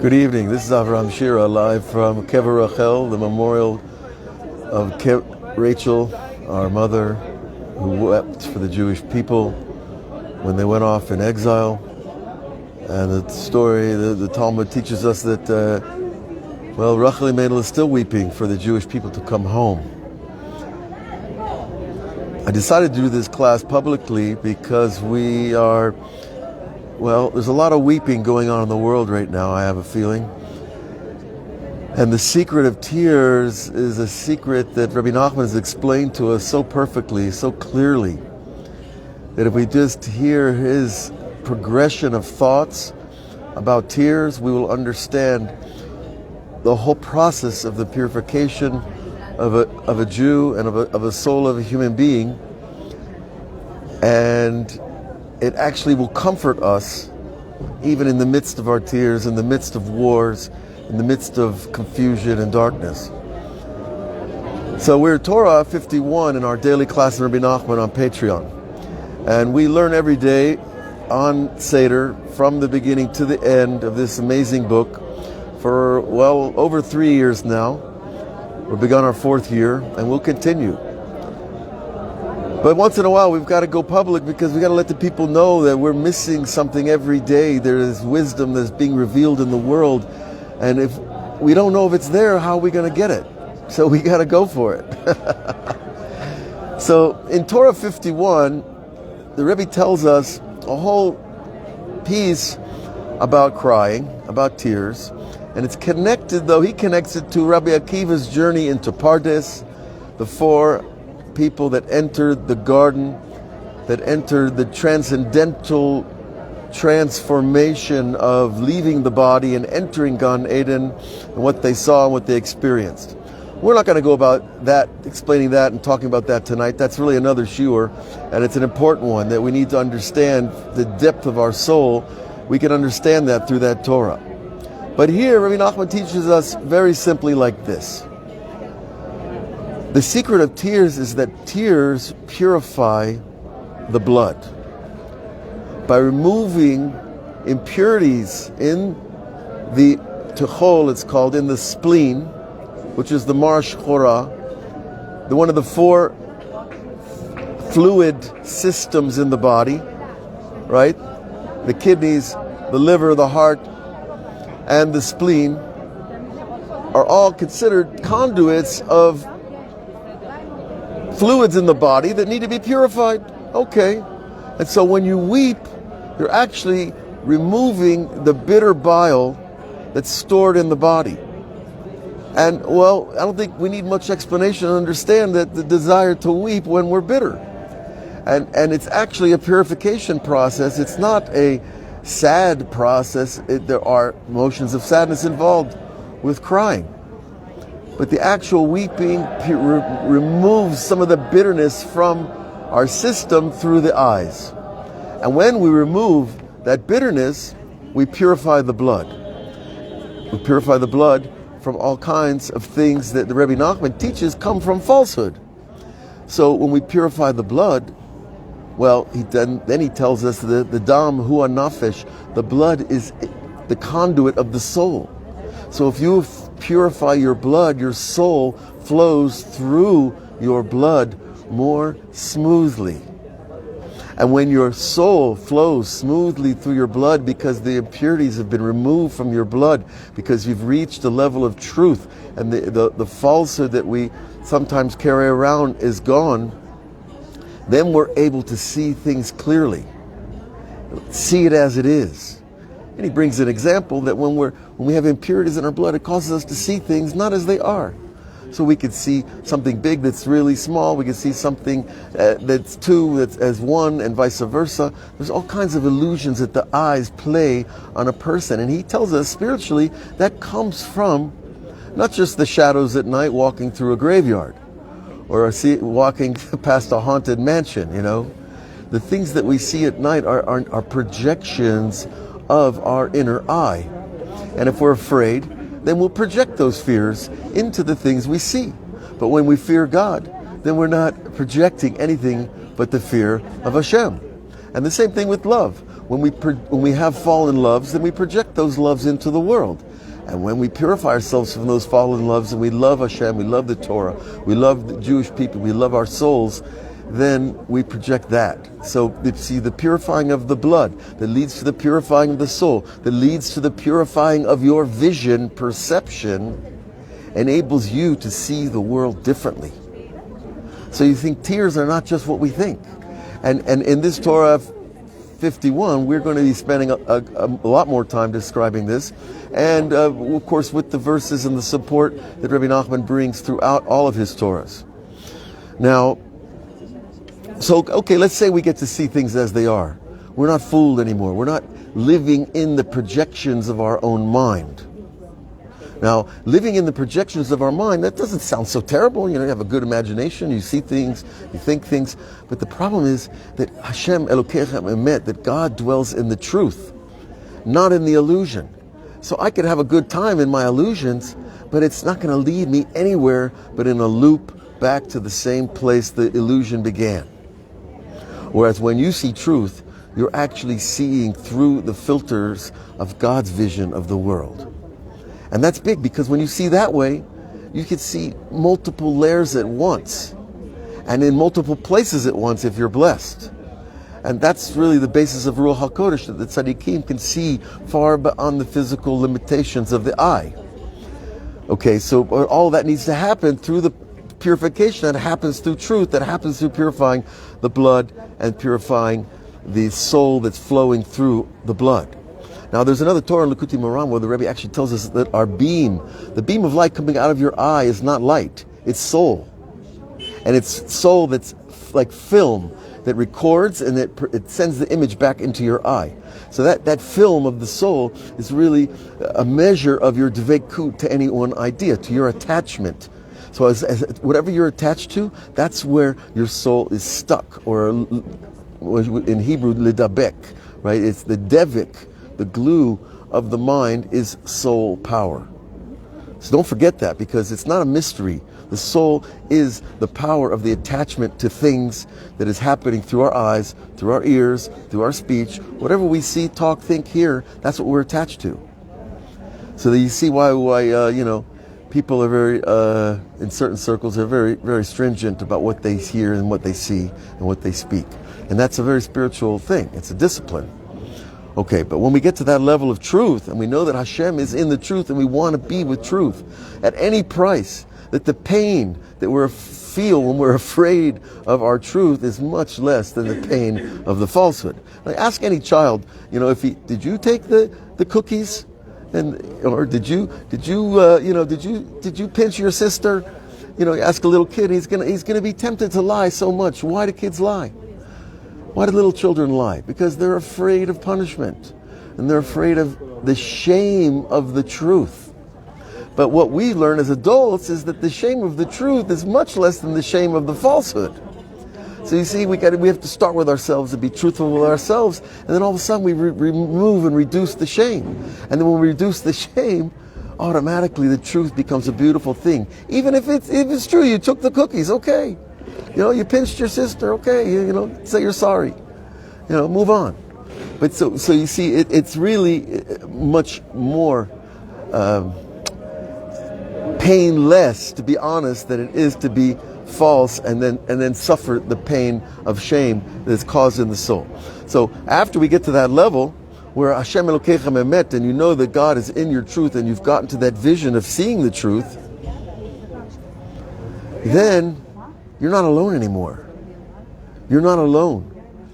Good evening. This is Avraham Shira live from Kever, the memorial of Rachel, our mother, who wept for the Jewish people when they went off in exile. And the story, the Talmud teaches us that, Rachel Imenu is still weeping for the Jewish people to come home. I decided to do this class publicly because there's a lot of weeping going on in the world right now, I have a feeling. And the secret of tears is a secret that Rabbi Nachman has explained to us so perfectly, so clearly, that if we just hear his progression of thoughts about tears, we will understand the whole process of the purification of a Jew and of a soul of a human being. And it actually will comfort us even in the midst of our tears, in the midst of wars, in the midst of confusion and darkness. So we're Torah 51 in our daily class in Rabbi Nachman on Patreon. And we learn every day on Seder from the beginning to the end of this amazing book for, over 3 years now. We've begun our 4th year and we'll continue. But once in a while, we've got to go public because we've got to let the people know that we're missing something every day. There is wisdom that's being revealed in the world. And if we don't know if it's there, how are we going to get it? So we got to go for it. So in Torah 51, the Rebbe tells us a whole piece about crying, about tears. And it's connected, he connects it to Rabbi Akiva's journey into Pardes, the 4 people that entered the garden, that entered the transcendental transformation of leaving the body and entering Gan Eden, and what they saw and what they experienced. We're not going to go about that, explaining that and talking about that tonight. That's really another shiur, and it's an important one that we need to understand the depth of our soul. We can understand that through that Torah. But here, Rabbi Nachman teaches us very simply like this. The secret of tears is that tears purify the blood. By removing impurities in the Techol, it's called, in the spleen, which is the Mar Shchora, one of the 4 fluid systems in the body, right? The kidneys, the liver, the heart, and the spleen are all considered conduits of fluids in the body that need to be purified. Okay. And so when you weep, you're actually removing the bitter bile that's stored in the body. And, I don't think we need much explanation to understand that the desire to weep when we're bitter. And it's actually a purification process. It's not a sad process. There are emotions of sadness involved with crying. But the actual weeping removes some of the bitterness from our system through the eyes. And when we remove that bitterness, we purify the blood. We purify the blood from all kinds of things that the Rebbe Nachman teaches come from falsehood. So when we purify the blood, then he tells us that the dam hua nafesh, the blood is the conduit of the soul. So if you purify your blood, your soul flows through your blood more smoothly. And when your soul flows smoothly through your blood because the impurities have been removed from your blood, because you've reached a level of truth and the falsehood that we sometimes carry around is gone, then we're able to see things clearly. See it as it is. And he brings an example that when we have impurities in our blood, it causes us to see things not as they are. So we could see something big that's really small. We could see something that's 2 that's as 1, and vice versa. There's all kinds of illusions that the eyes play on a person. And he tells us spiritually that comes from not just the shadows at night walking through a graveyard or walking past a haunted mansion, The things that we see at night are projections of our inner eye. And if we're afraid, then we'll project those fears into the things we see. But when we fear God, then we're not projecting anything but the fear of Hashem. And the same thing with love. when we have fallen loves, then we project those loves into the world. And when we purify ourselves from those fallen loves and we love Hashem, we love the Torah, we love the Jewish people, we love our souls, then we project that. So you see, the purifying of the blood that leads to the purifying of the soul, that leads to the purifying of your vision, perception, enables you to see the world differently. So you think tears are not just what we think. And in this Torah 51, we're going to be spending a lot more time describing this. And of course, with the verses and the support that Rabbi Nachman brings throughout all of his Torahs. Now, so, okay, let's say we get to see things as they are. We're not fooled anymore. We're not living in the projections of our own mind. Now, living in the projections of our mind, that doesn't sound so terrible. You have a good imagination, you see things, you think things. But the problem is that Hashem Elokechem Emet, that God dwells in the truth, not in the illusion. So I could have a good time in my illusions, but it's not going to lead me anywhere but in a loop back to the same place the illusion began. Whereas when you see truth, you're actually seeing through the filters of God's vision of the world. And that's big, because when you see that way, you can see multiple layers at once, and in multiple places at once if you're blessed. And that's really the basis of Ruach HaKodesh, that the tzaddikim can see far beyond the physical limitations of the eye. Okay, so all that needs to happen through the purification that happens through truth, that happens through purifying the blood and purifying the soul that's flowing through the blood. Now, there's another Torah in Likutei Moharan where the Rebbe actually tells us that our beam, the beam of light coming out of your eye, is not light, it's soul. And it's soul that's like film that records and it sends the image back into your eye. So that film of the soul is really a measure of your dveikut to any one idea, to your attachment. So as whatever you're attached to, that's where your soul is stuck, or in Hebrew, lidabek, right? It's the devik. The glue of the mind is soul power. So don't forget that, because it's not a mystery. The soul is the power of the attachment to things that is happening through our eyes, through our ears, through our speech. Whatever we see, talk, think, hear, that's what we're attached to. So that you see why people are very, in certain circles, are very, very stringent about what they hear and what they see and what they speak. And that's a very spiritual thing. It's a discipline. Okay, but when we get to that level of truth, and we know that Hashem is in the truth, and we want to be with truth at any price, that the pain that we feel when we're afraid of our truth is much less than the pain of the falsehood. Now, ask any child, did you take the cookies, or did you pinch your sister? Ask a little kid, he's gonna be tempted to lie so much. Why do kids lie? Why do little children lie? Because they're afraid of punishment, and they're afraid of the shame of the truth. But what we learn as adults is that the shame of the truth is much less than the shame of the falsehood. So you see, we have to start with ourselves and be truthful with ourselves, and then all of a sudden we remove and reduce the shame. And then when we reduce the shame, automatically the truth becomes a beautiful thing. Even if it's true, you took the cookies, okay. You pinched your sister, okay, say you're sorry. Move on. But so you see, it's really much more painless to be honest than it is to be false and then suffer the pain of shame that is caused in the soul. So after we get to that level where Hashem Elokechem Emet, and you know that God is in your truth, and you've gotten to that vision of seeing the truth, then you're not alone anymore. You're not alone,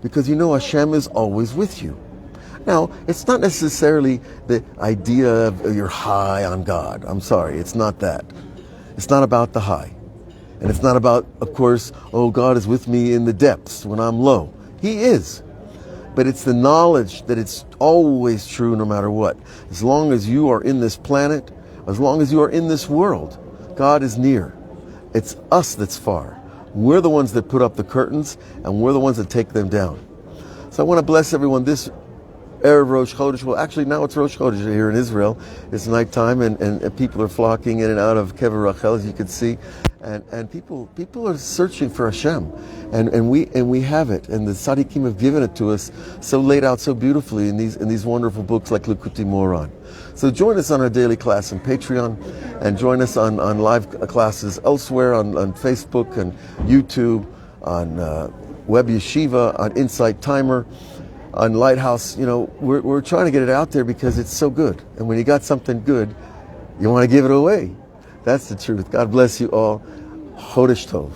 because you know Hashem is always with you. Now, it's not necessarily the idea of you're high on God. I'm sorry, it's not that. It's not about the high. And it's not about, of course, God is with me in the depths when I'm low. He is. But it's the knowledge that it's always true no matter what. As long as you are in this planet, as long as you are in this world, God is near. It's us that's far. We're the ones that put up the curtains, and we're the ones that take them down. So I want to bless everyone this Erev Rosh Chodesh. Well, actually, now it's Rosh Chodesh here in Israel. It's nighttime, and people are flocking in and out of Kever, as you can see. and people are searching for Hashem, and we have it, and the tzaddikim have given it to us, so laid out so beautifully in these wonderful books like Likutei Moharan. So join us on our daily class on Patreon, and join us on live classes elsewhere on Facebook and YouTube, on Web Yeshiva, on Insight Timer, on Lighthouse. We're trying to get it out there because it's so good, and when you got something good, you want to give it away. That's the truth. God bless you all. Chodesh Tov.